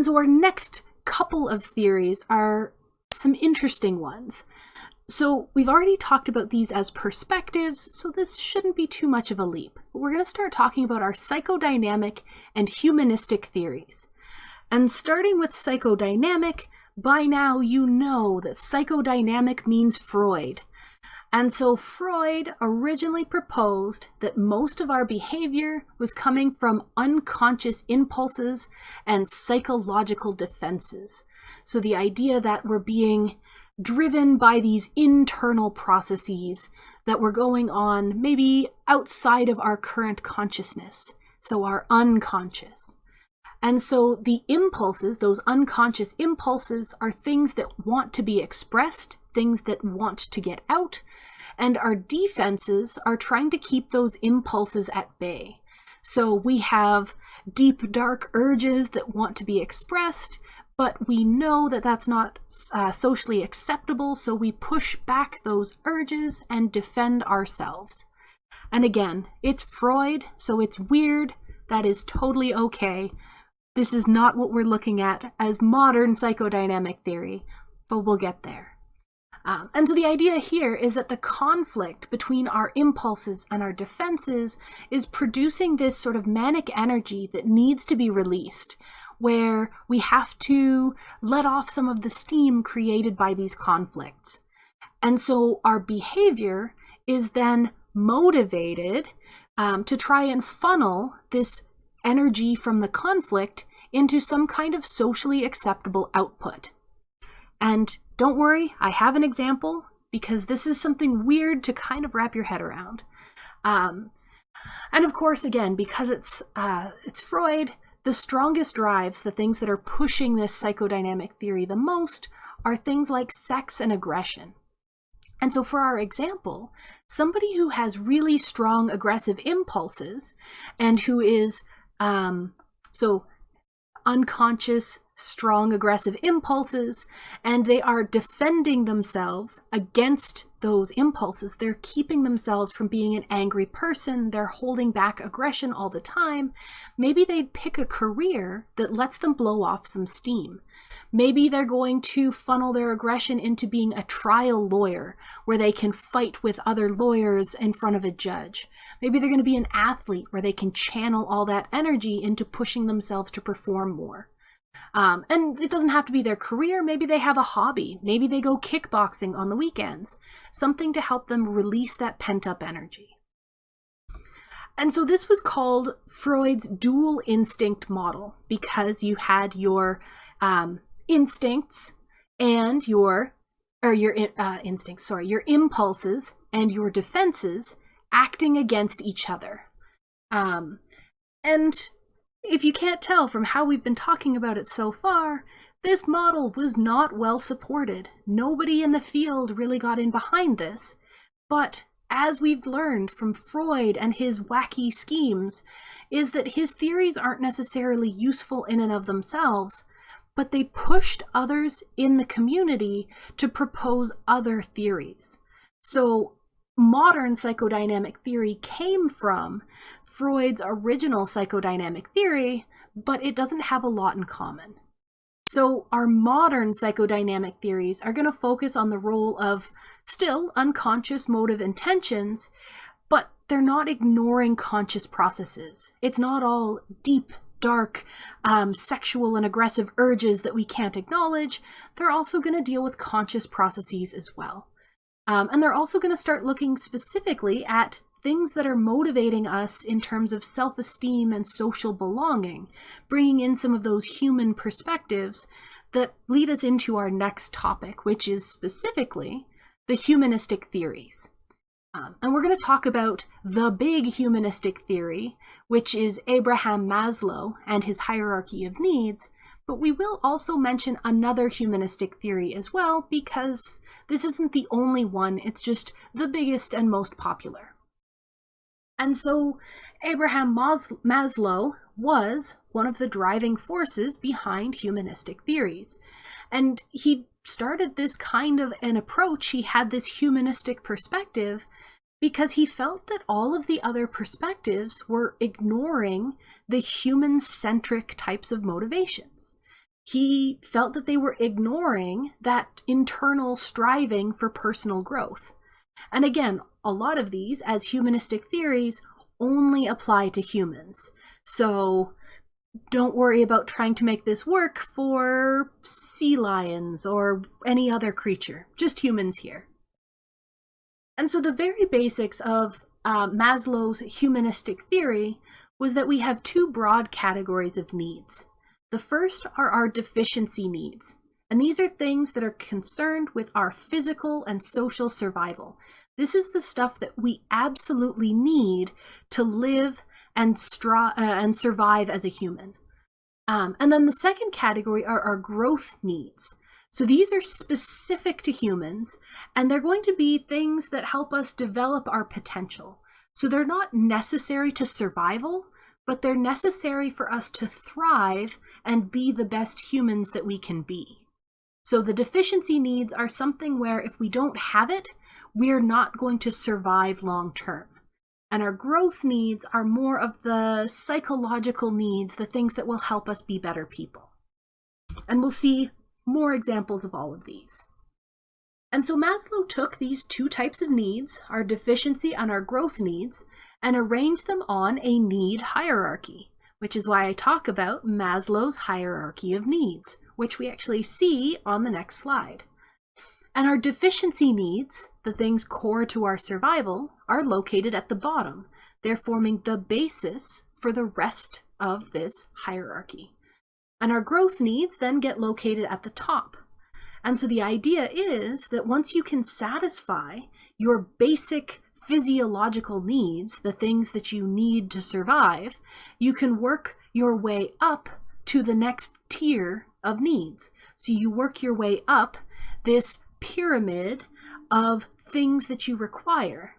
And so our next couple of theories are some interesting ones. So we've already talked about these as perspectives, so this shouldn't be too much of a leap. But we're going to start talking about our psychodynamic and humanistic theories. And starting with psychodynamic, by now you know that psychodynamic means Freud. And so Freud originally proposed that most of our behavior was coming from unconscious impulses and psychological defenses. So the idea that we're being driven by these internal processes that were going on maybe outside of our current consciousness, so our unconscious. And so the impulses, those unconscious impulses, are things that want to be expressed, things that want to get out, and our defenses are trying to keep those impulses at bay. So we have deep, dark urges that want to be expressed, but we know that that's not socially acceptable, so we push back those urges and defend ourselves. And again, it's Freud, so it's weird. That is totally okay. This is not what we're looking at as modern psychodynamic theory, but we'll get there. And so the idea here is that the conflict between our impulses and our defenses is producing this sort of manic energy that needs to be released, where we have to let off some of the steam created by these conflicts. And so our behavior is then motivated to try and funnel this energy from the conflict into some kind of socially acceptable output. And don't worry, I have an example, because this is something weird to kind of wrap your head around. And of course, again, because it's Freud, the strongest drives, the things that are pushing this psychodynamic theory the most, are things like sex and aggression. And so for our example, somebody who has really strong aggressive impulses and who is unconscious, strong aggressive impulses, and they are defending themselves against those impulses. They're keeping themselves from being an angry person. They're holding back aggression all the time. Maybe they'd pick a career that lets them blow off some steam. Maybe they're going to funnel their aggression into being a trial lawyer where they can fight with other lawyers in front of a judge. Maybe they're going to be an athlete where they can channel all that energy into pushing themselves to perform more. And it doesn't have to be their career. Maybe they have a hobby. Maybe they go kickboxing on the weekends. Something to help them release that pent-up energy. And so this was called Freud's dual instinct model, because you had your instincts and your impulses and your defenses acting against each other. And if you can't tell from how we've been talking about it so far, this model was not well supported. Nobody in the field really got in behind this. But as we've learned from Freud and his wacky schemes, is that his theories aren't necessarily useful in and of themselves, but they pushed others in the community to propose other theories. So modern psychodynamic theory came from Freud's original psychodynamic theory, but it doesn't have a lot in common. So our modern psychodynamic theories are going to focus on the role of still unconscious motive intentions, but they're not ignoring conscious processes. It's not all deep, dark, sexual and aggressive urges that we can't acknowledge. They're also going to deal with conscious processes as well. And they're also going to start looking specifically at things that are motivating us in terms of self-esteem and social belonging, bringing in some of those human perspectives that lead us into our next topic, which is specifically the humanistic theories. And we're going to talk about the big humanistic theory, which is Abraham Maslow and his hierarchy of needs, but we will also mention another humanistic theory as well, because this isn't the only one, it's just the biggest and most popular. And so Abraham Maslow was one of the driving forces behind humanistic theories. And he started this kind of an approach, he had this humanistic perspective, because he felt that all of the other perspectives were ignoring the human-centric types of motivations. He felt that they were ignoring that internal striving for personal growth. And again, a lot of these, as humanistic theories, only apply to humans. So don't worry about trying to make this work for sea lions or any other creature, just humans here. And so the very basics of Maslow's humanistic theory was that we have two broad categories of needs. The first are our deficiency needs, and these are things that are concerned with our physical and social survival. This is the stuff that we absolutely need to live and survive as a human. And then the second category are our growth needs. So these are specific to humans, and they're going to be things that help us develop our potential. So they're not necessary to survival, but they're necessary for us to thrive and be the best humans that we can be. So the deficiency needs are something where if we don't have it, we're not going to survive long term. And our growth needs are more of the psychological needs, the things that will help us be better people. And we'll see more examples of all of these. And so Maslow took these two types of needs, our deficiency and our growth needs, and arranged them on a need hierarchy, which is why I talk about Maslow's hierarchy of needs, which we actually see on the next slide. And our deficiency needs, the things core to our survival, are located at the bottom. They're forming the basis for the rest of this hierarchy. And our growth needs then get located at the top. And so the idea is that once you can satisfy your basic physiological needs, the things that you need to survive, you can work your way up to the next tier of needs. So you work your way up this pyramid of things that you require.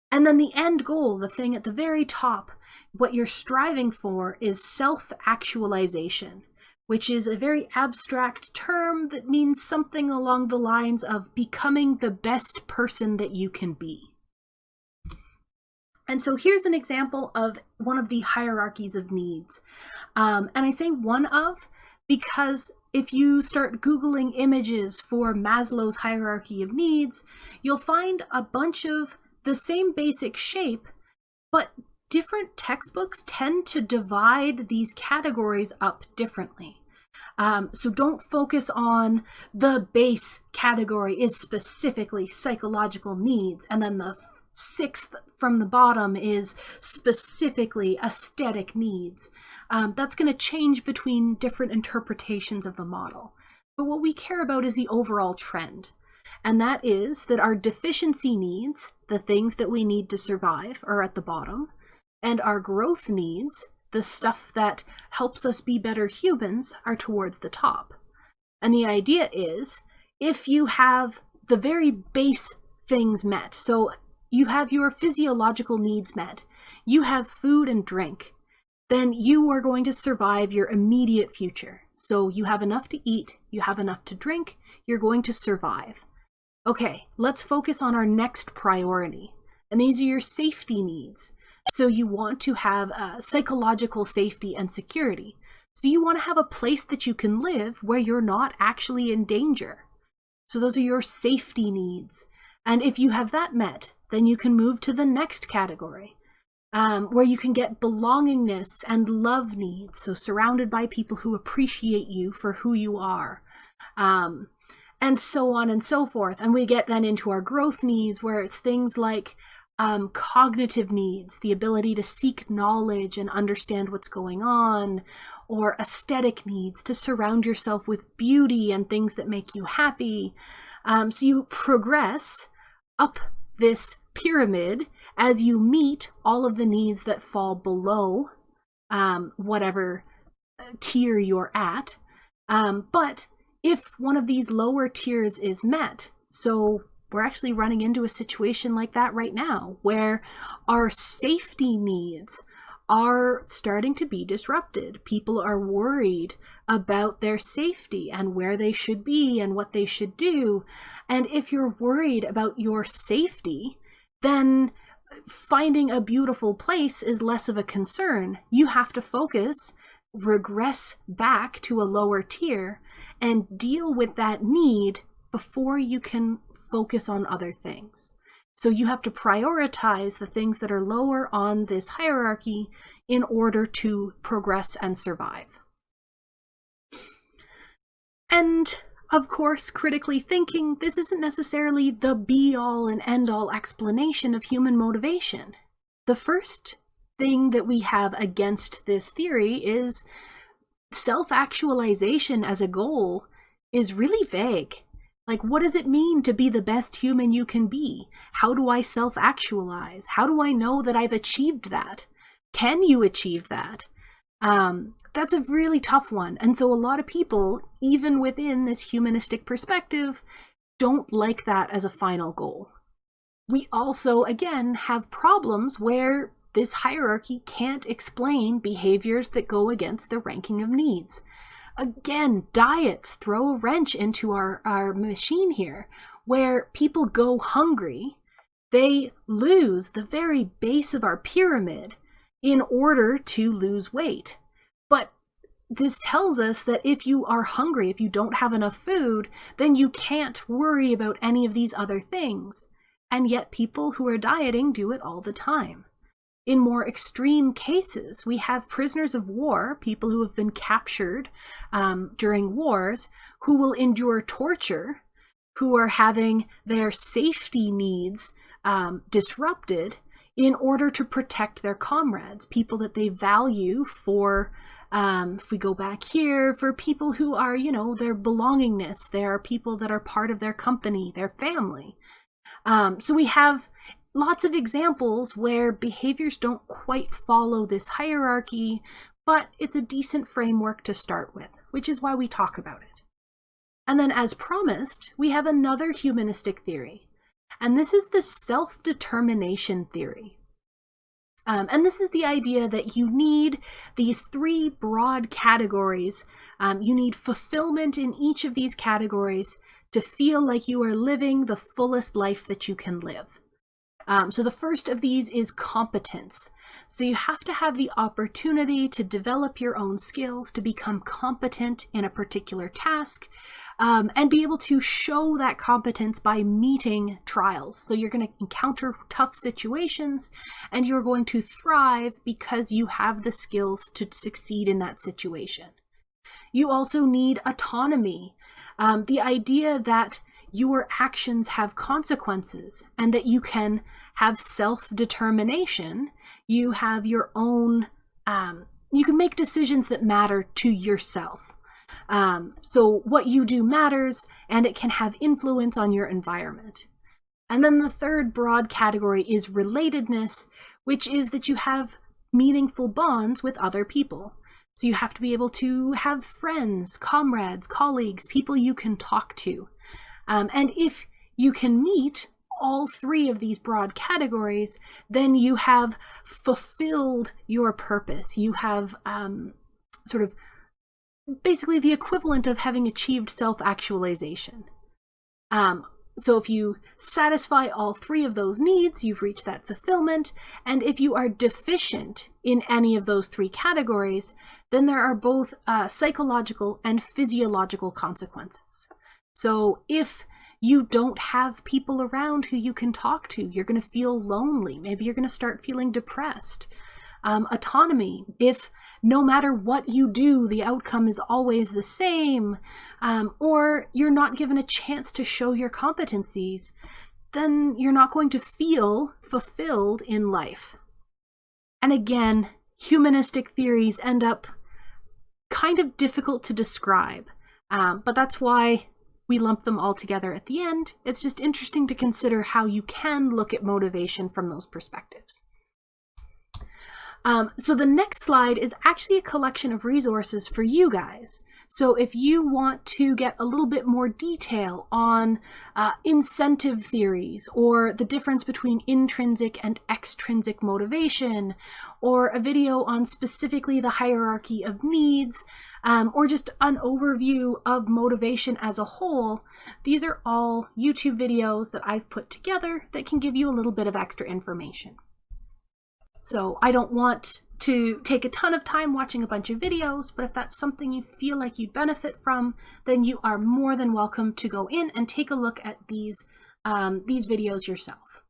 And then the end goal, the thing at the very top, what you're striving for is self-actualization, which is a very abstract term that means something along the lines of becoming the best person that you can be. And so here's an example of one of the hierarchies of needs. And I say one of because if you start Googling images for Maslow's hierarchy of needs, you'll find a bunch of the same basic shape, but different textbooks tend to divide these categories up differently. So don't focus on the base category is specifically psychological needs, and then the sixth from the bottom is specifically aesthetic needs. That's going to change between different interpretations of the model. But what we care about is the overall trend. And that is that our deficiency needs, the things that we need to survive, are at the bottom. And our growth needs, the stuff that helps us be better humans, are towards the top. And the idea is, if you have the very base things met, so you have your physiological needs met, you have food and drink, then you are going to survive your immediate future. So you have enough to eat, you have enough to drink, you're going to survive. Okay, let's focus on our next priority. And these are your safety needs. So you want to have psychological safety and security. So you want to have a place that you can live where you're not actually in danger. So those are your safety needs. And if you have that met, then you can move to the next category, where you can get belongingness and love needs. So surrounded by people who appreciate you for who you are. And so on and so forth. And we get then into our growth needs, where it's things like cognitive needs, the ability to seek knowledge and understand what's going on, or aesthetic needs, to surround yourself with beauty and things that make you happy. So you progress up this pyramid as you meet all of the needs that fall below whatever tier you're at. But if one of these lower tiers is met, so we're actually running into a situation like that right now, where our safety needs are starting to be disrupted. People are worried about their safety and where they should be and what they should do. And if you're worried about your safety, then finding a beautiful place is less of a concern. You have to focus regress back to a lower tier and deal with that need before you can focus on other things. So you have to prioritize the things that are lower on this hierarchy in order to progress and survive. And of course, critically thinking, this isn't necessarily the be-all and end-all explanation of human motivation. The first thing that we have against this theory is self-actualization as a goal is really vague. Like, what does it mean to be the best human you can be? How do I self-actualize? How do I know that I've achieved that? Can you achieve that? That's a really tough one. And so a lot of people, even within this humanistic perspective, don't like that as a final goal. We also, again, have problems where this hierarchy can't explain behaviors that go against the ranking of needs. Again, diets throw a wrench into our machine here, where people go hungry, they lose the very base of our pyramid in order to lose weight. But this tells us that if you are hungry, if you don't have enough food, then you can't worry about any of these other things. And yet people who are dieting do it all the time. In more extreme cases, we have prisoners of war, people who have been captured during wars, who will endure torture, who are having their safety needs disrupted in order to protect their comrades, people that they value for, if we go back here, for people who are, their belongingness. There are people that are part of their company, their family. So we have lots of examples where behaviors don't quite follow this hierarchy, but it's a decent framework to start with, which is why we talk about it. And then, as promised, we have another humanistic theory, and this is the self-determination theory. And this is the idea that you need these three broad categories. You need fulfillment in each of these categories to feel like you are living the fullest life that you can live. So the first of these is competence. So you have to have the opportunity to develop your own skills, to become competent in a particular task, and be able to show that competence by meeting trials. So you're going to encounter tough situations, and you're going to thrive because you have the skills to succeed in that situation. You also need autonomy. The idea that your actions have consequences and that you can have self-determination. You have your own, you can make decisions that matter to yourself. So what you do matters, and it can have influence on your environment. And then the third broad category is relatedness, which is that you have meaningful bonds with other people. So you have to be able to have friends, comrades, colleagues, people you can talk to. And if you can meet all three of these broad categories, then you have fulfilled your purpose. You have sort of basically the equivalent of having achieved self-actualization. So if you satisfy all three of those needs, you've reached that fulfillment. And if you are deficient in any of those three categories, then there are both psychological and physiological consequences. So if you don't have people around who you can talk to, you're going to feel lonely. Maybe you're going to start feeling depressed. Autonomy, if no matter what you do, the outcome is always the same, or you're not given a chance to show your competencies, then you're not going to feel fulfilled in life. And again, humanistic theories end up kind of difficult to describe, but that's why we lump them all together at the end. It's just interesting to consider how you can look at motivation from those perspectives. So the next slide is actually a collection of resources for you guys. So if you want to get a little bit more detail on incentive theories, or the difference between intrinsic and extrinsic motivation, or a video on specifically the hierarchy of needs, or just an overview of motivation as a whole, these are all YouTube videos that I've put together that can give you a little bit of extra information. So I don't want to take a ton of time watching a bunch of videos, but if that's something you feel like you'd benefit from, then you are more than welcome to go in and take a look at these videos yourself.